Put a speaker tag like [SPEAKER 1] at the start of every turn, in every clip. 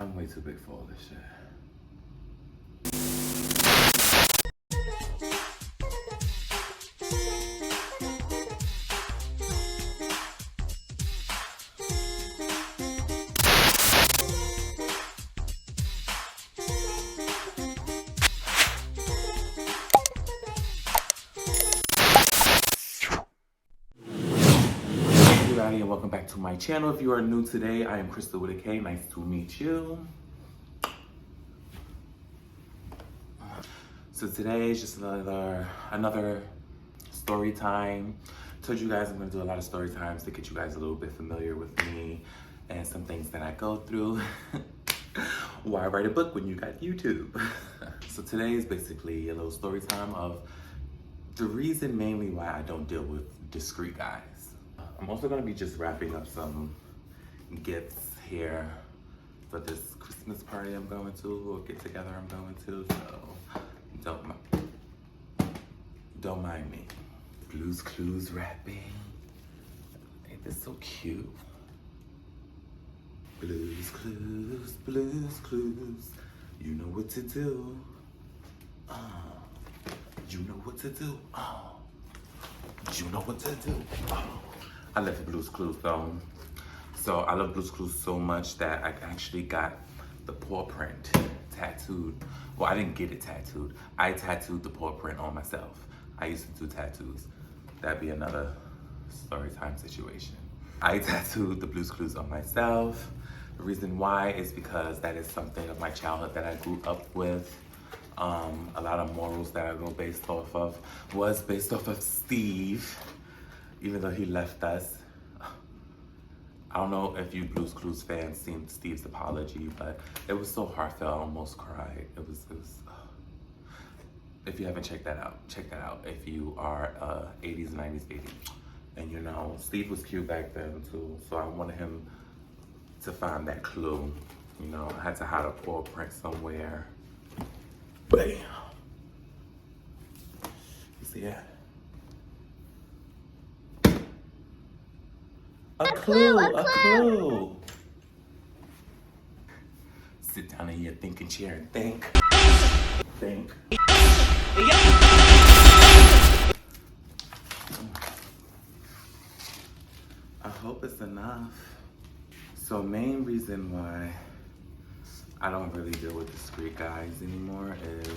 [SPEAKER 1] I'm way too big for all this shit. And welcome back to my channel. If you are new today, I am Crystal with a K. Nice to meet you. So today is just another story time. Told you guys I'm gonna do a lot of story times to get you guys a little bit familiar with me and some things that I go through. Why write a book when you got YouTube? So today is basically a little story time of the reason mainly why I don't deal with discreet guys. I'm also gonna be just wrapping up some gifts here for this Christmas party I'm going to, or get together I'm going to, so don't mind me. Blue's Clues wrapping. Ain't this so cute? Blue's Clues, Blue's Clues. You know what to do. You know what to do. You know what to do. I love the Blue's Clues though. So I love Blue's Clues so much that I actually got the paw print tattooed. Well, I didn't get it tattooed. I tattooed the paw print on myself. I used to do tattoos. That'd be another story time situation. I tattooed the Blue's Clues on myself. The reason why is because that is something of my childhood that I grew up with. A lot of morals that I go based off of was based off of Steve. Even though he left us. I don't know if you Blue's Clues fans seen Steve's apology, but it was so heartfelt, I almost cried. It was if you haven't checked that out, check that out. If you are 80s, 90s baby. And you know, Steve was cute back then too, so I wanted him to find that clue. You know, I had to hide a paw print somewhere. Bam! You see that? A clue. Sit down in your thinking chair and think. Think. I hope it's enough. So main reason why I don't really deal with discreet guys anymore is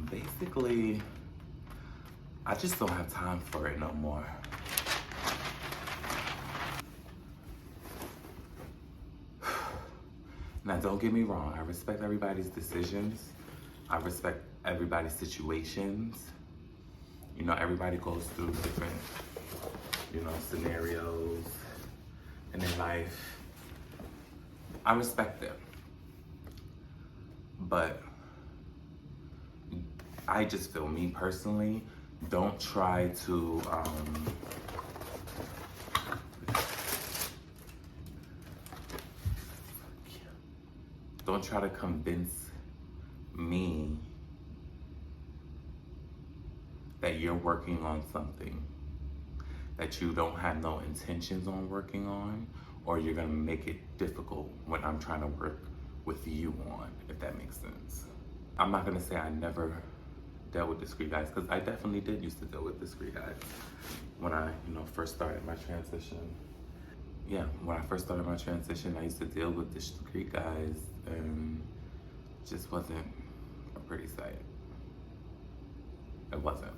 [SPEAKER 1] basically I just don't have time for it no more. Now, don't get me wrong. I respect everybody's decisions. I respect everybody's situations. You know, everybody goes through different, scenarios in their life. I respect them. But I just feel, me personally, don't try to, don't try to convince me that you're working on something that you don't have no intentions on working on, or you're gonna make it difficult when I'm trying to work with you on, if that makes sense. I'm not gonna say I never dealt with discreet guys, because I definitely did used to deal with discreet guys when I, first started my transition. Yeah, when I first started my transition, I used to deal with discreet guys, and it just wasn't a pretty sight. It wasn't.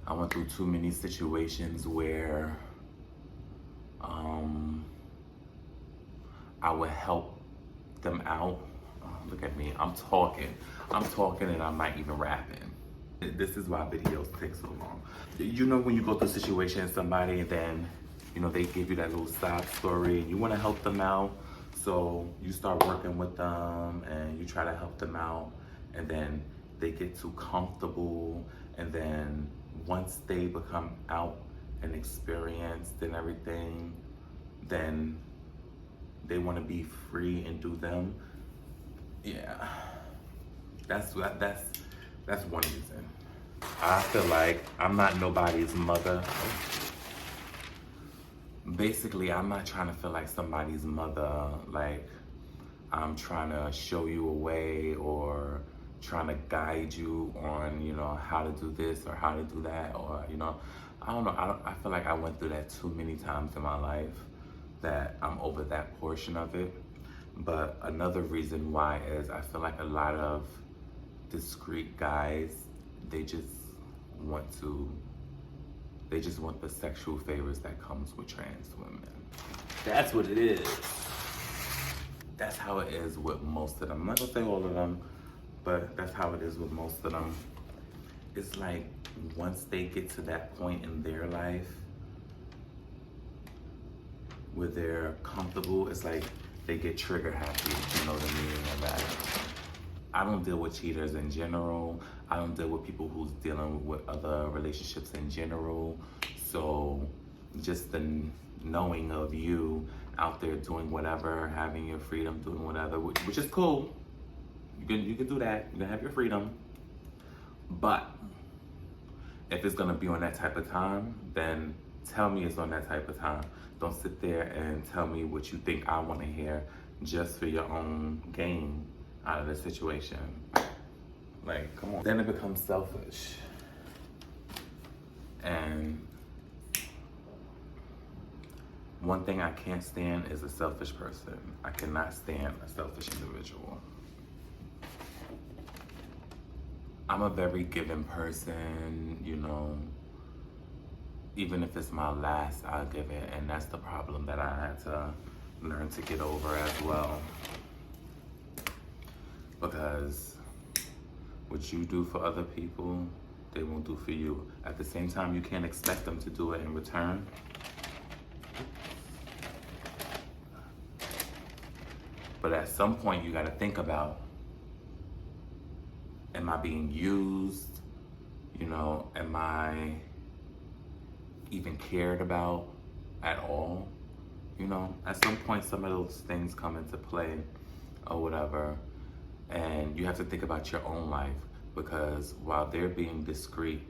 [SPEAKER 1] I went through too many situations where I would help them out. Look at me, I'm talking and I'm not even rapping. This is why videos take so long. You know, when you go through a situation with somebody and then, they give you that little side story and you want to help them out. So you start working with them and you try to help them out, and then they get too comfortable, and then once they become out and experienced and everything, then they want to be free and do them. Yeah, that's one reason. I feel like I'm not nobody's mother. basically, I'm not trying to feel like somebody's mother, like I'm trying to show you a way or trying to guide you on, you know, how to do this or how to do that, or, you know, I don't know. I feel like I went through that too many times in my life that I'm over that portion of it. But another reason why is I feel like a lot of discreet guys, they just want to, they just want the sexual favors that comes with trans women. That's what it is. That's how it is with most of them. I'm not gonna say all of them, but that's how it is with most of them. It's like once they get to that point in their life where they're comfortable, it's like they get trigger happy, you know the meaning of that. I don't deal with cheaters in general. I don't deal with people who's dealing with other relationships in general. So just the knowing of you out there doing whatever, having your freedom, doing whatever, which is cool. You can do that. You can have your freedom. But if it's gonna be on that type of time, then tell me it's on that type of time. Don't sit there and tell me what you think I wanna hear just for your own gain out of the situation. Like, come on. Then it becomes selfish. And one thing I can't stand is a selfish person. I cannot stand a selfish individual. I'm a very giving person, you know. Even if it's my last, I'll give it. And that's the problem that I had to learn to get over as well. Because what you do for other people, they won't do for you. At the same time, you can't expect them to do it in return. But at some point, you gotta think about, am I being used? You know, am I even cared about at all? You know, at some point, some of those things come into play or whatever. And you have to think about your own life, because while they're being discreet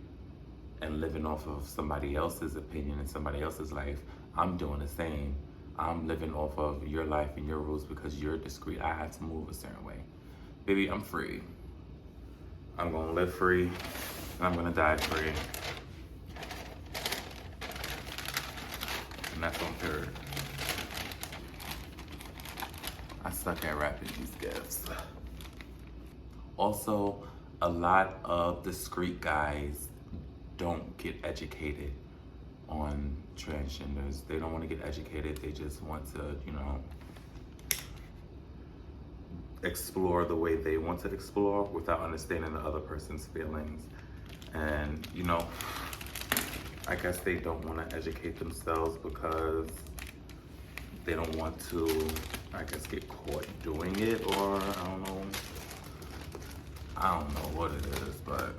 [SPEAKER 1] and living off of somebody else's opinion and somebody else's life, I'm doing the same. I'm living off of your life and your rules because you're discreet. I have to move a certain way. Baby, I'm free. I'm gonna live free and I'm gonna die free. And that's on period. I suck at wrapping these gifts. Also, a lot of discreet guys don't get educated on transgenders. They don't want to get educated. They just want to, you know, explore the way they want to explore without understanding the other person's feelings. And, you know, I guess they don't want to educate themselves because they don't want to, I guess, get caught doing it, or I don't know what it is, but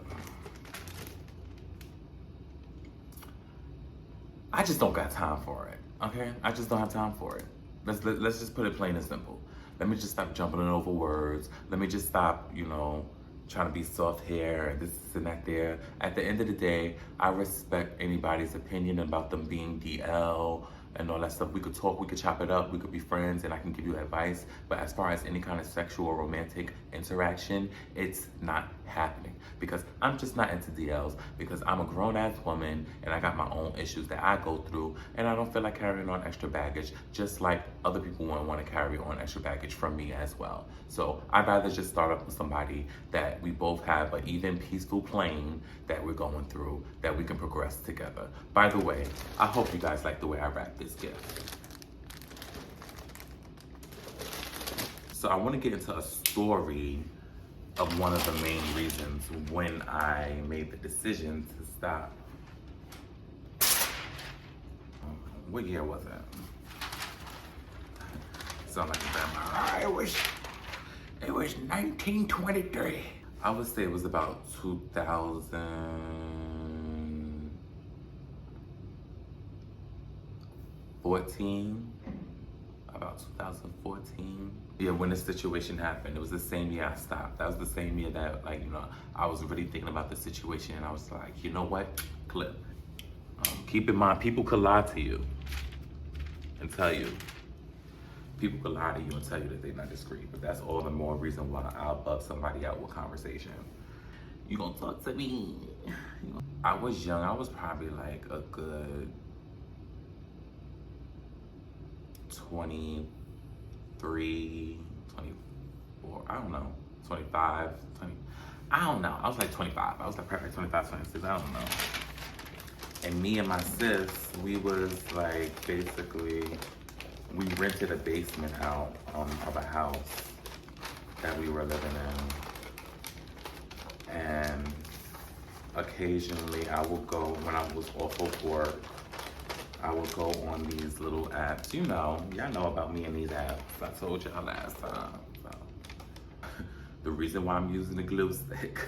[SPEAKER 1] I just don't got time for it, okay? I just don't have time for it. Let's just put it plain and simple. Let me just stop jumping over words. Let me just stop, you know, trying to be soft here and this and that there. At the end of the day, I respect anybody's opinion about them being DL and all that stuff. We could talk, we could chop it up, we could be friends, and I can give you advice. But as far as any kind of sexual or romantic interaction, it's not happening. Because I'm just not into DLs, because I'm a grown-ass woman and I got my own issues that I go through, and I don't feel like carrying on extra baggage, just like other people won't want to carry on extra baggage from me as well. So I'd rather just start up with somebody that we both have an even peaceful plane that we're going through, that we can progress together. By the way, I hope you guys like the way I wrap this gift. So I want to get into a story of one of the main reasons when I made the decision to stop. What year was that? Sound like a vampire. It was 1923. I would say it was about 2014. About 2014. Yeah, when the situation happened, it was the same year I stopped. That was the same year that, like, you know, I was really thinking about the situation, and I was like, you know what, Clip, keep in mind, people could lie to you. and tell you. People could lie to you and tell you that they're not discreet, but that's all the more reason why I'll bug somebody out with conversation. You gonna talk to me? I was young. I was probably like a good 23, 24, I don't know, 25, 20. I don't know. I was like 25. I was like probably 25, 26. I don't know. And me and my sis, we was like basically, we rented a basement out of a house that we were living in. And occasionally I would go, when I was off of work, I would go on these little apps. Y'all know about me and these apps. I told y'all last time. So. The reason why I'm using the glue stick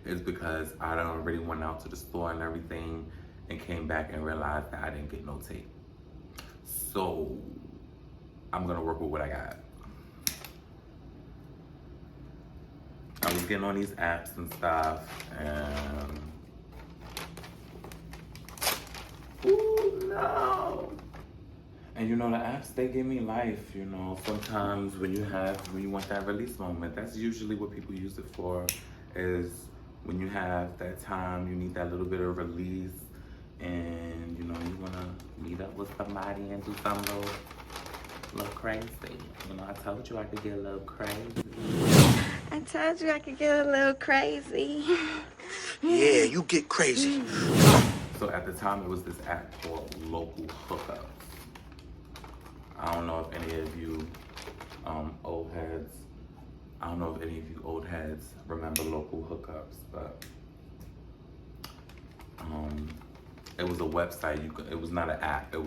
[SPEAKER 1] is because I done already went out to the store and everything and came back and realized that I didn't get no tape. So I'm gonna work with what I got. I was getting on these apps and stuff, and ooh, no. And the apps, they give me life, Sometimes when you want that release moment, that's usually what people use it for, is when you have that time, you need that little bit of release, and you wanna meet up with somebody and do something little crazy. I told you I could get a little crazy.
[SPEAKER 2] I told you I could get a little crazy.
[SPEAKER 3] Yeah, you get crazy.
[SPEAKER 1] So at the time, it was this app called Local Hookups. I don't know if any of you old heads, remember Local Hookups, but it was a website. It was not an app. You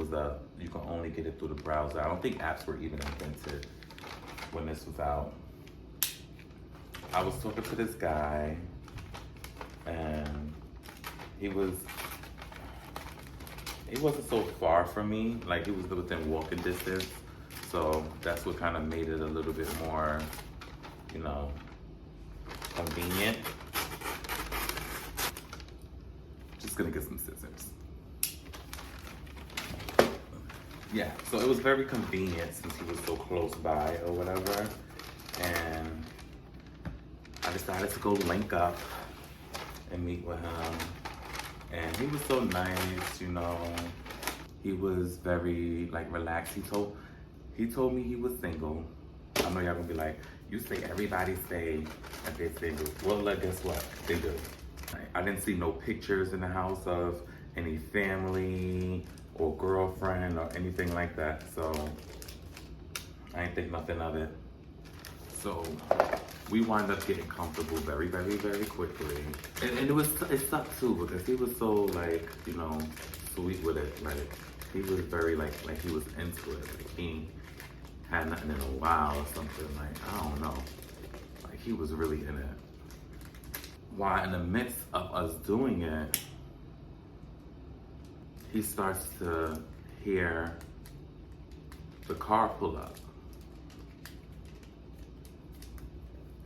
[SPEAKER 1] can only get it through the browser. I don't think apps were even invented when this was out. I was talking to this guy, and he wasn't so far from me. Like, he was within walking distance. So that's what kind of made it a little bit more, convenient. Just gonna get some scissors. Yeah, so it was very convenient since he was so close by or whatever. And I decided to go link up and meet with him. And he was so nice, He was very relaxed. He told me he was single. I know y'all gonna be like, you say everybody say that they're single. Well, guess what? They do. I didn't see no pictures in the house of any family or girlfriend or anything like that. So I ain't think nothing of it. So we wound up getting comfortable very, very, very quickly. And it sucked too, because he was so sweet with it. He was very he was into it. He had nothing in a while or something. I don't know. He was really in it. While in the midst of us doing it, he starts to hear the car pull up.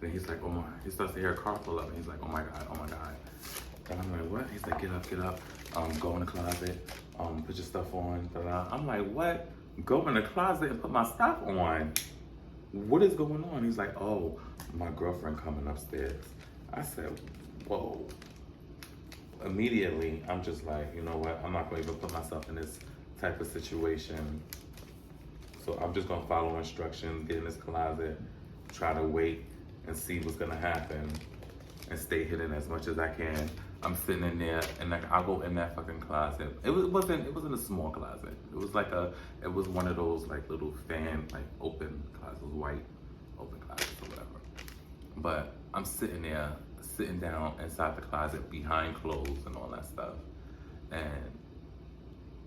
[SPEAKER 1] And he's like, oh my, he starts to hear a car pull up, and he's like, oh my God, oh my God. And I'm like, what? He's like, get up, go in the closet, put your stuff on. I'm like, what? Go in the closet and put my stuff on? What is going on? He's like, oh, my girlfriend coming upstairs. I said, whoa. Immediately, I'm just like, you know what? I'm not gonna even put myself in this type of situation. So I'm just gonna follow instructions, get in this closet, try to wait and see what's gonna happen, and stay hidden as much as I can. I'm sitting in there, and I'll go in that fucking closet. It wasn't a small closet. It was it was one of those little fan, open closets, white open closets or whatever. But I'm sitting down inside the closet behind clothes and all that stuff. And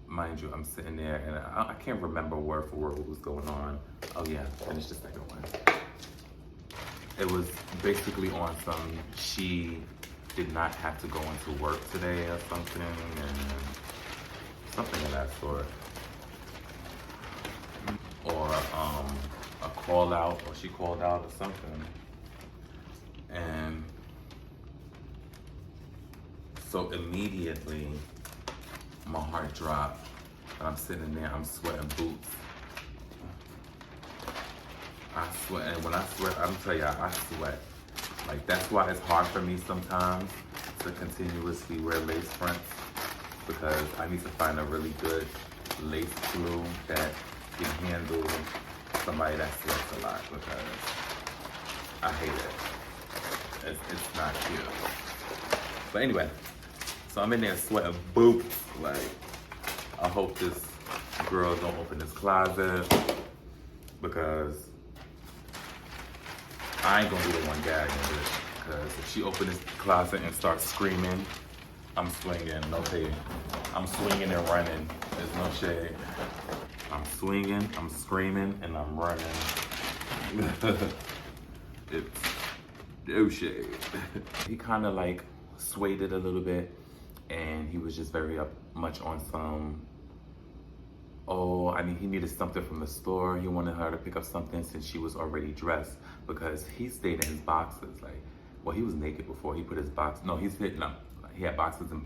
[SPEAKER 1] mind you, I'm sitting there, and I can't remember word for word what was going on. Oh yeah, finish the second one. It was basically on she did not have to go into work today or something, and something of that sort. Or a call out, or she called out or something. And so immediately my heart dropped. I'm sitting there, I'm sweating boots. I sweat, and when I sweat, I'm telling y'all, I sweat. Like, that's why it's hard for me sometimes to continuously wear lace fronts, because I need to find a really good lace glue that can handle somebody that sweats a lot, because I hate it. It's not cute. But anyway, so I'm in there sweating boots. Like, I hope this girl don't open this closet, because I ain't gonna be the one gagging this. Because if she open this closet and starts screaming, I'm swinging, no shade. I'm swinging and running, there's no shade. I'm swinging, I'm screaming, and I'm running. It's no shade. He kind of like swayed it a little bit, and he was just very much on some, he needed something from the store. He wanted her to pick up something since she was already dressed, because he stayed in his boxes. Like, well, he was naked before he put his box. No, he had boxes and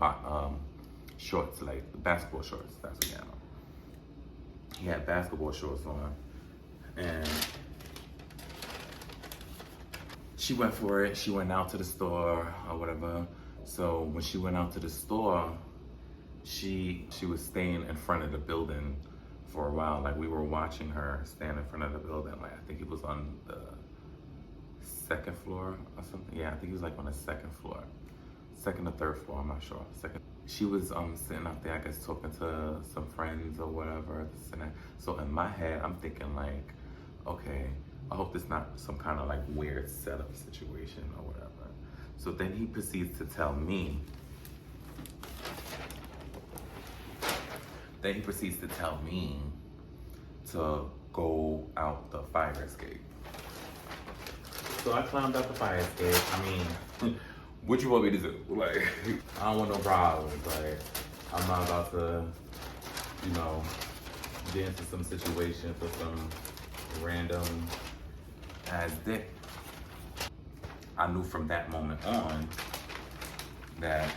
[SPEAKER 1] shorts, like basketball shorts. That's what he had on. He had basketball shorts on, and she went for it. She went out to the store or whatever. So when she went out to the store, she was staying in front of the building for a while. Like, we were watching her stand in front of the building. Like, I think it was on the second floor or something. Yeah, I think he was like on the second floor. Second or third floor, I'm not sure. Second. She was sitting out there, I guess, talking to some friends or whatever. So in my head, I'm thinking like, okay, I hope this not some kind of like weird setup situation or whatever. So then he proceeds to tell me, to go out the fire escape. So I climbed out the fire escape. I mean, what you want me to do? Like, I don't want no problems. Like, I'm not about to, get into some situation for some random ass dick. I knew from that moment on that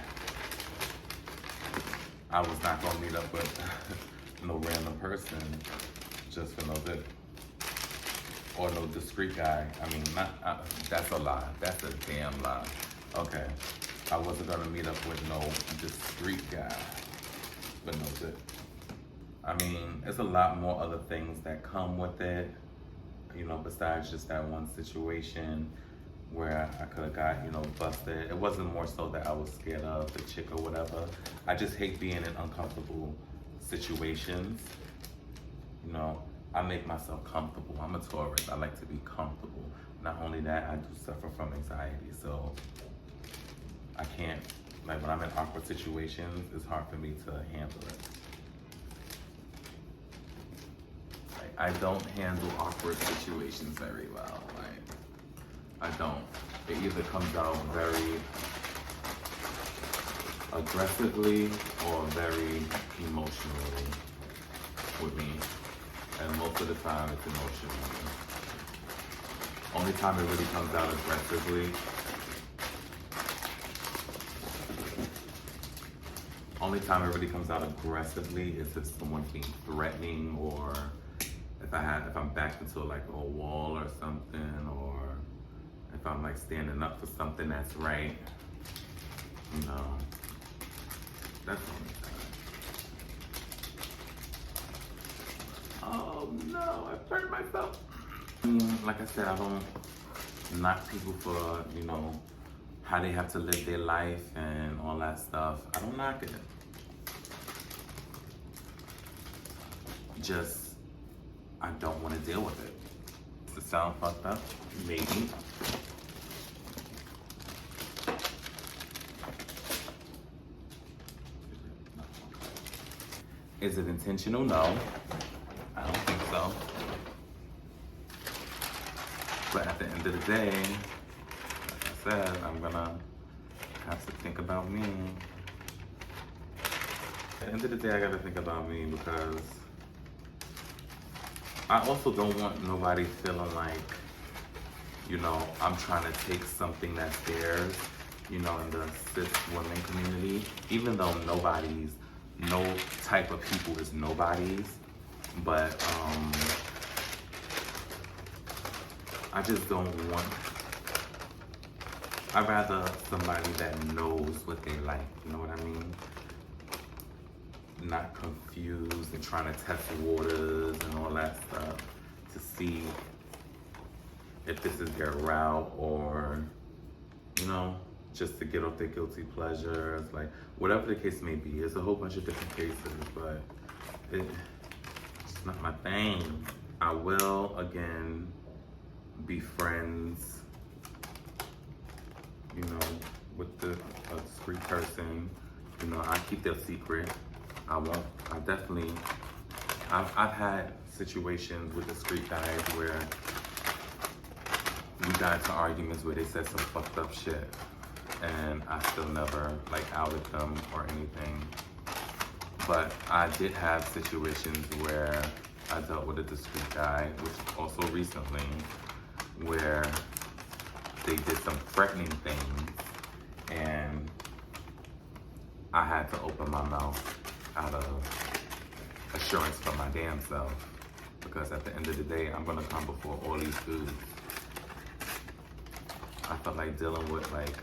[SPEAKER 1] I was not gonna meet up with no random person just for no dick. Or no discreet guy. I mean, that's a lie. That's a damn lie. Okay, I wasn't gonna meet up with no discreet guy, but no dick. I mean, there's a lot more other things that come with it, besides just that one situation where I could have got, busted. It wasn't more so that I was scared of the chick or whatever. I just hate being in uncomfortable situations. I make myself comfortable. I'm a Taurus. I like to be comfortable. Not only that, I do suffer from anxiety. So I can't, like, when I'm in awkward situations, it's hard for me to handle it. Like, I don't handle awkward situations very well. Like, I don't. It either comes out very aggressively or very emotionally with me. And most of the time it's emotional. Only time it really comes out aggressively is if someone's being threatening, or if I'm backed into like a wall or something, or if I'm like standing up for something that's right. That's the only time. Oh no, I hurt myself. Like I said, I don't knock people for, how they have to live their life and all that stuff. I don't knock it. Just, I don't want to deal with it. Does it sound fucked up? Maybe. Is it intentional? No. I don't think so. But at the end of the day, like I said, I'm gonna have to think about me. At the end of the day, I gotta think about me, because I also don't want nobody feeling like, I'm trying to take something that's theirs, in the cis women community, even though nobody's no type of people is nobody's, but I just don't want, I'd rather somebody that knows what they like, you know what I mean? Not confused and trying to test the waters and all that stuff to see if this is their route or, you know, just to get off their guilty pleasures, like whatever the case may be. There's a whole bunch of different cases, but it's not my thing. I will, again, be friends, you know, with a discreet person. You know, I keep their secret. I've had situations with discreet guys where we got into arguments where they said some fucked up shit, and I still never like outed them or anything. But I did have situations where I dealt with a discreet guy, which also recently, where they did some threatening things, and I had to open my mouth out of assurance for my damn self, because at the end of the day, I'm gonna come before all these dudes. I felt like dealing with like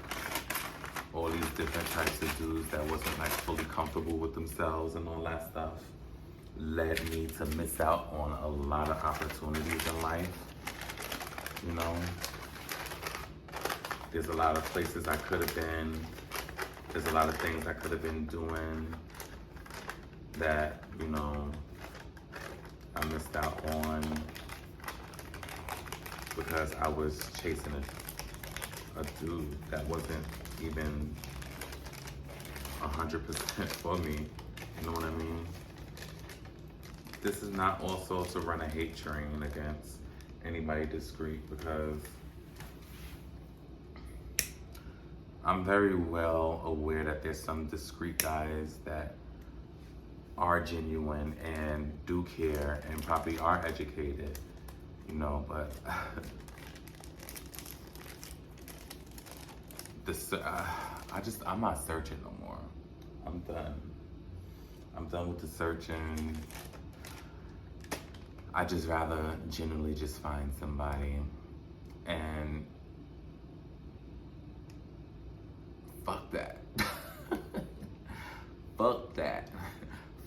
[SPEAKER 1] all these different types of dudes that wasn't like fully comfortable with themselves and all that stuff led me to miss out on a lot of opportunities in life. You know, there's a lot of places I could have been. There's a lot of things I could have been doing that, you know, I missed out on because I was chasing a dude that wasn't even 100% for me. You know what I mean? This is not also to run a hate train against anybody discreet, because I'm very well aware that there's some discreet guys that are genuine and do care and probably are educated, you know, but I'm not searching no more. I'm done. I'm done with the searching. I just rather genuinely just find somebody and fuck that. Fuck that.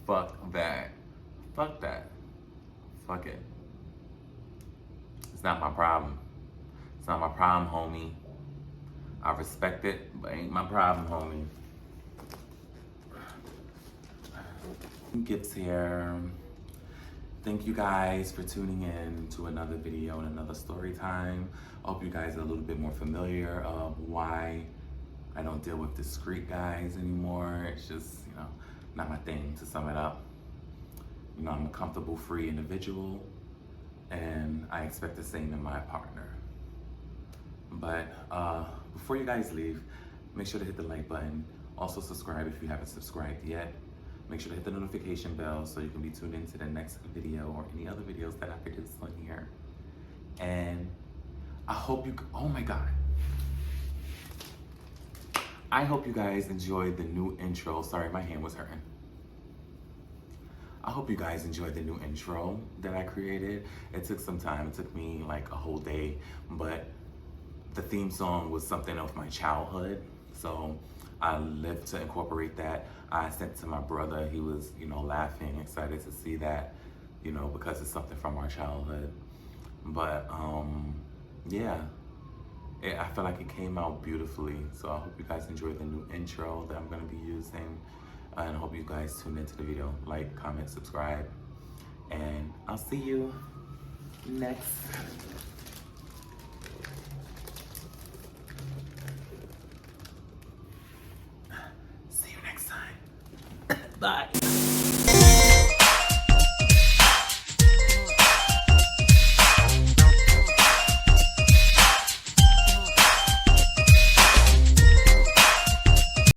[SPEAKER 1] Fuck that. Fuck that. Fuck it. It's not my problem. It's not my problem, homie. I respect it, but ain't my problem, homie. Gifts here. Thank you guys for tuning in to another video and another story time. I hope you guys are a little bit more familiar of why I don't deal with discreet guys anymore. It's just, you know, not my thing, to sum it up. You know, I'm a comfortable, free individual, and I expect the same in my partner. But before you guys leave, make sure to hit the like button. Also subscribe if you haven't subscribed yet. Make sure to hit the notification bell so you can be tuned into the next video or any other videos that I produce on here. And I hope you, oh my God. I hope you guys enjoyed the new intro. Sorry, my hand was hurting. I hope you guys enjoyed the new intro that I created. It took some time. It took me like a whole day, but the theme song was something of my childhood. So I lived to incorporate that. I sent it to my brother. He was, you know, laughing, excited to see that, you know, because it's something from our childhood. But yeah. I feel like it came out beautifully. So I hope you guys enjoyed the new intro that I'm gonna be using. And I hope you guys tune into the video. Like, comment, subscribe. And I'll see you next. See you next time. Bye.